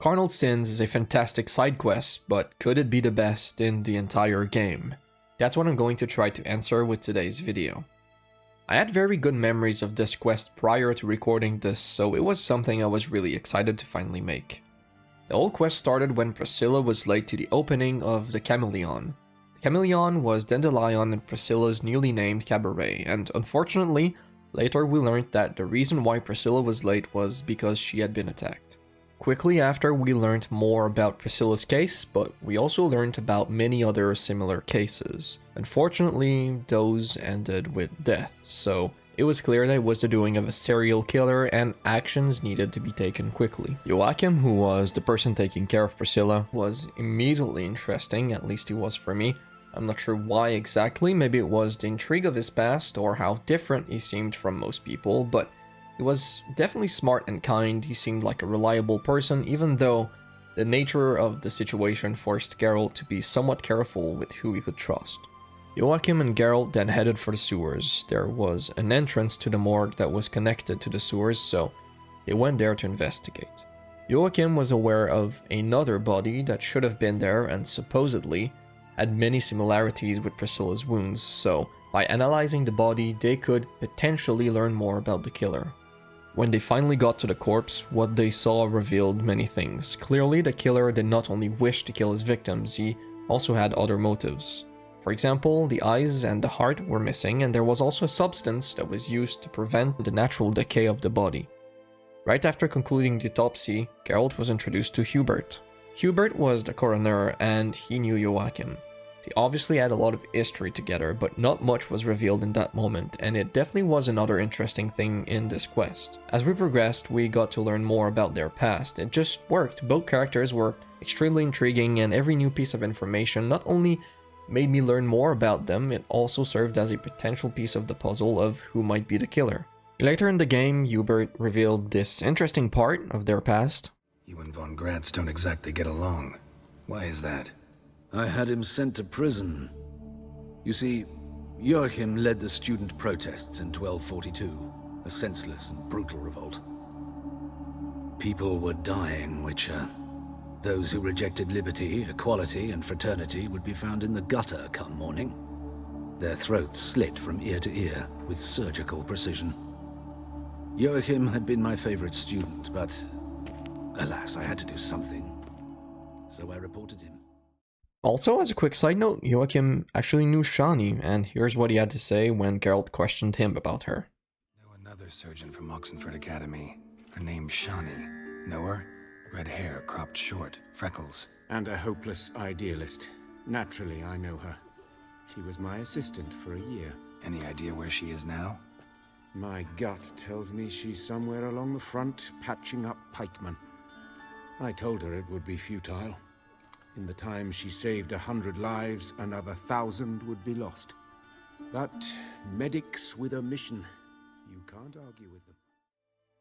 Carnal Sins is a fantastic side quest, but could it be the best in the entire game? That's what I'm going to try to answer with today's video. I had very good memories of this quest prior to recording this, so it was something I was really excited to finally make. The whole quest started when Priscilla was late to the opening of the Chameleon. The Chameleon was Dandelion and Priscilla's newly named cabaret, and unfortunately, later we learned that the reason why Priscilla was late was because she had been attacked. Quickly after, we learned more about Priscilla's case, but we also learned about many other similar cases. Unfortunately, those ended with death, so it was clear that it was the doing of a serial killer and actions needed to be taken quickly. Joachim, who was the person taking care of Priscilla, was immediately interesting, at least he was for me. I'm not sure why exactly, maybe it was the intrigue of his past or how different he seemed from most people, but he was definitely smart and kind. He seemed like a reliable person, even though the nature of the situation forced Geralt to be somewhat careful with who he could trust. Joachim and Geralt then headed for the sewers. There was an entrance to the morgue that was connected to the sewers, so they went there to investigate. Joachim was aware of another body that should have been there and supposedly had many similarities with Priscilla's wounds, so by analyzing the body, they could potentially learn more about the killer. When they finally got to the corpse, what they saw revealed many things. Clearly, the killer did not only wish to kill his victims, he also had other motives. For example, the eyes and the heart were missing, and there was also a substance that was used to prevent the natural decay of the body. Right after concluding the autopsy, Geralt was introduced to Hubert. Hubert was the coroner, and he knew Joachim. They obviously had a lot of history together, but not much was revealed in that moment, and it definitely was another interesting thing in this quest. As we progressed, we got to learn more about their past. It just worked. Both characters were extremely intriguing, and every new piece of information not only made me learn more about them, it also served as a potential piece of the puzzle of who might be the killer. Later in the game, Hubert revealed this interesting part of their past. You and von Gratz don't exactly get along. Why is that? I had him sent to prison. You see, Joachim led the student protests in 1242, a senseless and brutal revolt. People were dying, Witcher. Those who rejected liberty, equality, and fraternity would be found in the gutter come morning. Their throats slit from ear to ear with surgical precision. Joachim had been my favorite student, but alas, I had to do something. So I reported him. Also, as a quick side note, Joachim actually knew Shani, and here's what he had to say when Geralt questioned him about her. Know another surgeon from Oxenford Academy. Her name's Shani. Know her? Red hair, cropped short, freckles. And a hopeless idealist. Naturally, I know her. She was my assistant for a year. Any idea where she is now? My gut tells me she's somewhere along the front, patching up pikemen. I told her it would be futile. In the time she saved 100 lives, another 1,000 would be lost. But medics with a mission, you can't argue with them.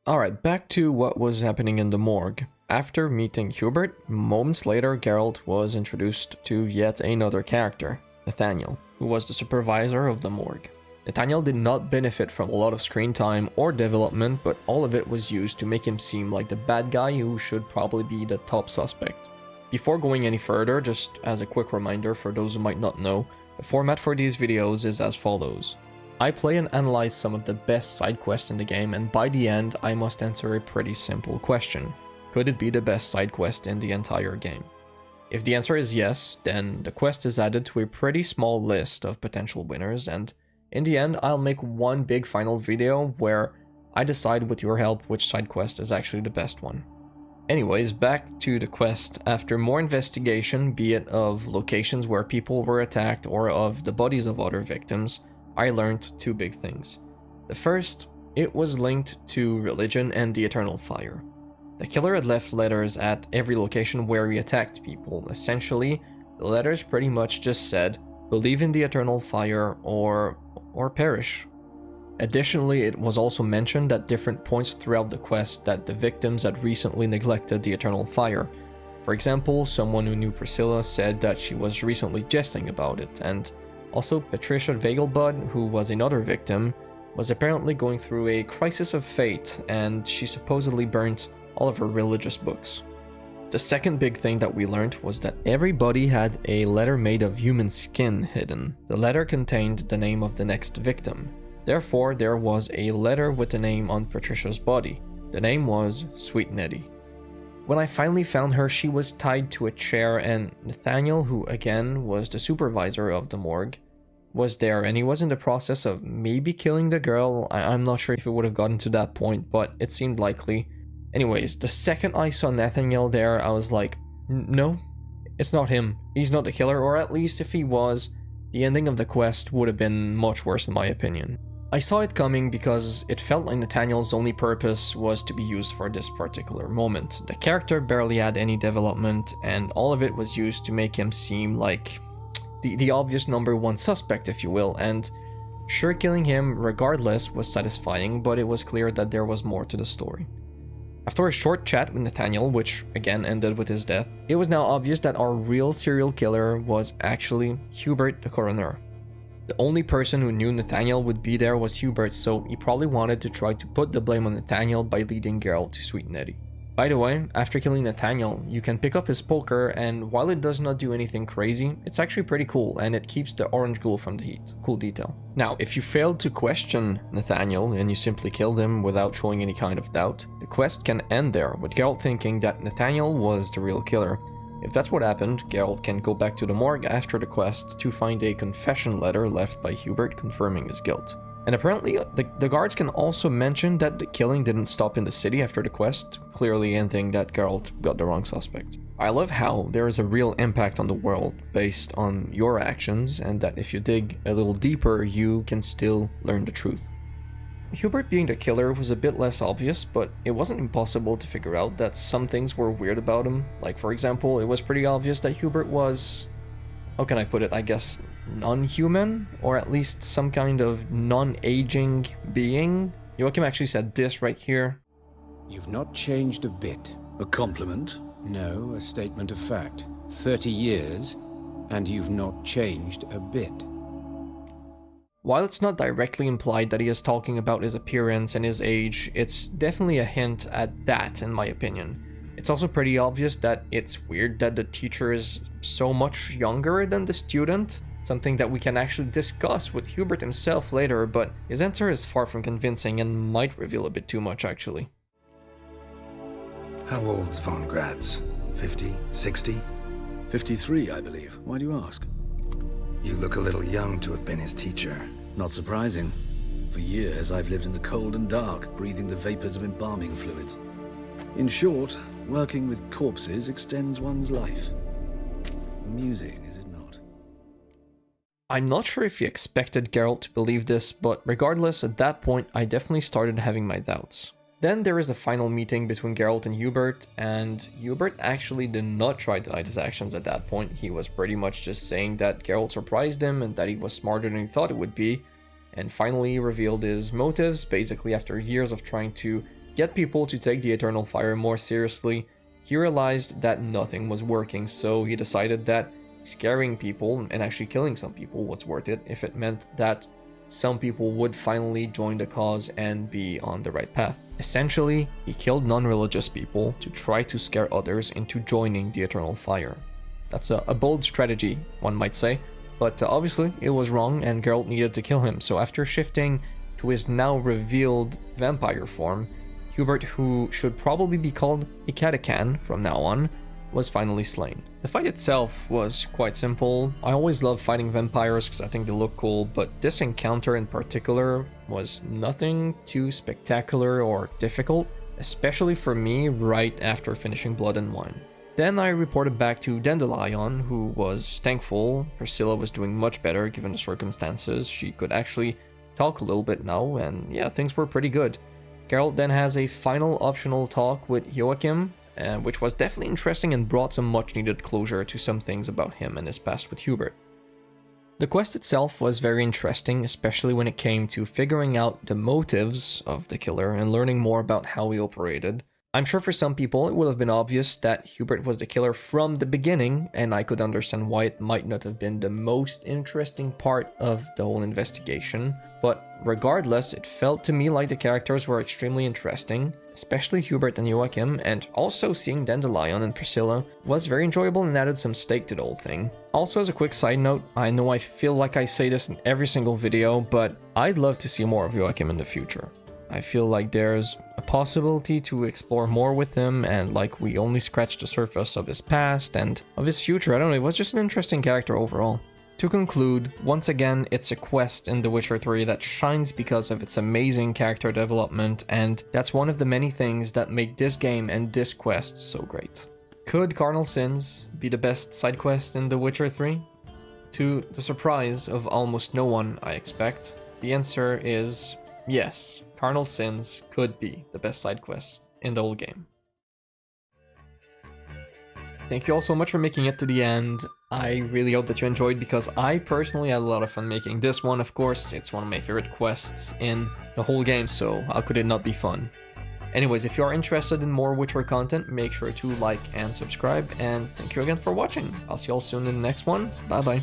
Alright, back to what was happening in the morgue. After meeting Hubert, moments later Geralt was introduced to yet another character, Nathaniel, who was the supervisor of the morgue. Nathaniel did not benefit from a lot of screen time or development, but all of it was used to make him seem like the bad guy who should probably be the top suspect. Before going any further, just as a quick reminder for those who might not know, the format for these videos is as follows. I play and analyze some of the best side quests in the game, and by the end, I must answer a pretty simple question. Could it be the best side quest in the entire game? If the answer is yes, then the quest is added to a pretty small list of potential winners, and in the end, I'll make one big final video where I decide with your help which side quest is actually the best one. Anyways, back to the quest. After more investigation, be it of locations where people were attacked or of the bodies of other victims, I learned two big things. The first, it was linked to religion and the eternal fire. The killer had left letters at every location where he attacked people. Essentially, the letters pretty much just said, believe in the eternal fire or perish. Additionally, it was also mentioned at different points throughout the quest that the victims had recently neglected the eternal fire. For example, someone who knew Priscilla said that she was recently jesting about it, and also Patricia Vegelbud, who was another victim, was apparently going through a crisis of faith, and she supposedly burnt all of her religious books. The second big thing that we learned was that everybody had a letter made of human skin hidden. The letter contained the name of the next victim. Therefore, there was a letter with the name on Patricia's body. The name was Sweet Nettie. When I finally found her, she was tied to a chair, and Nathaniel, who again was the supervisor of the morgue, was there, and he was in the process of maybe killing the girl. I'm not sure if it would have gotten to that point, but it seemed likely. Anyways, the second I saw Nathaniel there, I was like, no, it's not him. He's not the killer, or at least if he was, the ending of the quest would have been much worse in my opinion. I saw it coming because it felt like Nathaniel's only purpose was to be used for this particular moment. The character barely had any development, and all of it was used to make him seem like the obvious number one suspect, if you will, and sure, killing him regardless was satisfying, but it was clear that there was more to the story. After a short chat with Nathaniel, which again ended with his death, it was now obvious that our real serial killer was actually Hubert the coroner. The only person who knew Nathaniel would be there was Hubert, so he probably wanted to try to put the blame on Nathaniel by leading Geralt to Sweet Nettie. By the way, after killing Nathaniel, you can pick up his poker, and while it does not do anything crazy, it's actually pretty cool, and it keeps the orange glow from the heat. Cool detail. Now, if you failed to question Nathaniel and you simply killed him without showing any kind of doubt, the quest can end there, with Geralt thinking that Nathaniel was the real killer. If that's what happened, Geralt can go back to the morgue after the quest to find a confession letter left by Hubert confirming his guilt. And apparently, the guards can also mention that the killing didn't stop in the city after the quest, clearly hinting that Geralt got the wrong suspect. I love how there is a real impact on the world based on your actions, and that if you dig a little deeper, you can still learn the truth. Hubert being the killer was a bit less obvious, but it wasn't impossible to figure out that some things were weird about him. Like, for example, it was pretty obvious that Hubert was, how can I put it, I guess, non-human, or at least some kind of non-aging being. Joachim actually said this right here. You've not changed a bit. A compliment? No, a statement of fact. 30 years, and you've not changed a bit. While it's not directly implied that he is talking about his appearance and his age, it's definitely a hint at that, in my opinion. It's also pretty obvious that it's weird that the teacher is so much younger than the student, something that we can actually discuss with Hubert himself later, but his answer is far from convincing and might reveal a bit too much actually. How old's von Gratz? 50? 60? 53, I believe. Why do you ask? You look a little young to have been his teacher. Not surprising. For years, I've lived in the cold and dark, breathing the vapors of embalming fluids. In short, working with corpses extends one's life. Amusing, is it not? I'm not sure if he expected Geralt to believe this, but regardless, at that point, I definitely started having my doubts. Then there is the final meeting between Geralt and Hubert actually did not try to hide his actions at that point. He was pretty much just saying that Geralt surprised him and that he was smarter than he thought it would be, and finally revealed his motives. Basically, after years of trying to get people to take the Eternal Fire more seriously, he realized that nothing was working, so he decided that scaring people and actually killing some people was worth it if it meant that some people would finally join the cause and be on the right path. Essentially, he killed non-religious people to try to scare others into joining the Eternal Fire. That's a bold strategy, one might say, but obviously it was wrong and Geralt needed to kill him, so after shifting to his now revealed vampire form, Hubert, who should probably be called a Catacan from now on, was finally slain. The fight itself was quite simple. I always love fighting vampires because I think they look cool, but this encounter in particular was nothing too spectacular or difficult, especially for me right after finishing Blood and Wine. Then I reported back to Dandelion, who was thankful Priscilla was doing much better given the circumstances. She could actually talk a little bit now, and yeah, things were pretty good. Geralt then has a final optional talk with Joachim, which was definitely interesting and brought some much needed closure to some things about him and his past with Hubert. The quest itself was very interesting, especially when it came to figuring out the motives of the killer and learning more about how he operated. I'm sure for some people it would have been obvious that Hubert was the killer from the beginning, and I could understand why it might not have been the most interesting part of the whole investigation. But regardless, it felt to me like the characters were extremely interesting, especially Hubert and Joachim, and also seeing Dandelion and Priscilla was very enjoyable and added some stake to the whole thing. Also, as a quick side note, I know I feel like I say this in every single video, but I'd love to see more of Joachim in the future. I feel like there's a possibility to explore more with him, and like we only scratched the surface of his past and of his future. I don't know, it was just an interesting character overall. To conclude, once again, it's a quest in The Witcher 3 that shines because of its amazing character development, and that's one of the many things that make this game and this quest so great. Could Carnal Sins be the best side quest in The Witcher 3? To the surprise of almost no one, I expect, the answer is yes. Carnal Sins could be the best side quest in the whole game. Thank you all so much for making it to the end. I really hope that you enjoyed, because I personally had a lot of fun making this one. Of course, it's one of my favorite quests in the whole game, so how could it not be fun? Anyways, if you are interested in more Witcher content, make sure to like and subscribe, and thank you again for watching. I'll see you all soon in the next one. Bye bye.